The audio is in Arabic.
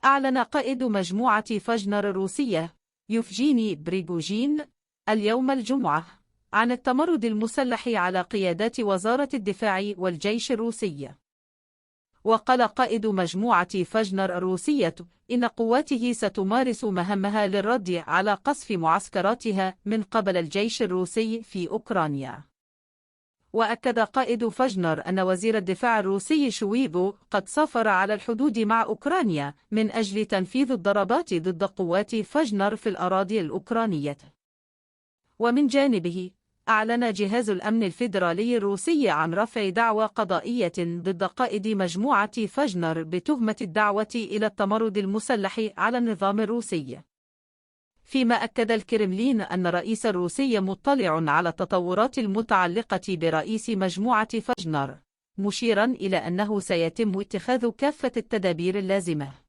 أعلن قائد مجموعة فاجنر الروسية يفجيني بريغوجين اليوم الجمعة عن التمرد المسلح على قيادات وزارة الدفاع والجيش الروسي. وقال قائد مجموعة فاجنر الروسية إن قواته ستمارس مهامها للرد على قصف معسكراتها من قبل الجيش الروسي في أوكرانيا. وأكد قائد فاجنر أن وزير الدفاع الروسي شويغو قد سافر على الحدود مع أوكرانيا من أجل تنفيذ الضربات ضد قوات فاجنر في الأراضي الأوكرانية. ومن جانبه أعلن جهاز الأمن الفيدرالي الروسي عن رفع دعوى قضائية ضد قائد مجموعة فاجنر بتهمة الدعوة إلى التمرد المسلح على النظام الروسي. فيما أكد الكرملين أن الرئيس الروسي مطلع على التطورات المتعلقة برئيس مجموعة فاجنر، مشيرا إلى أنه سيتم اتخاذ كافة التدابير اللازمة.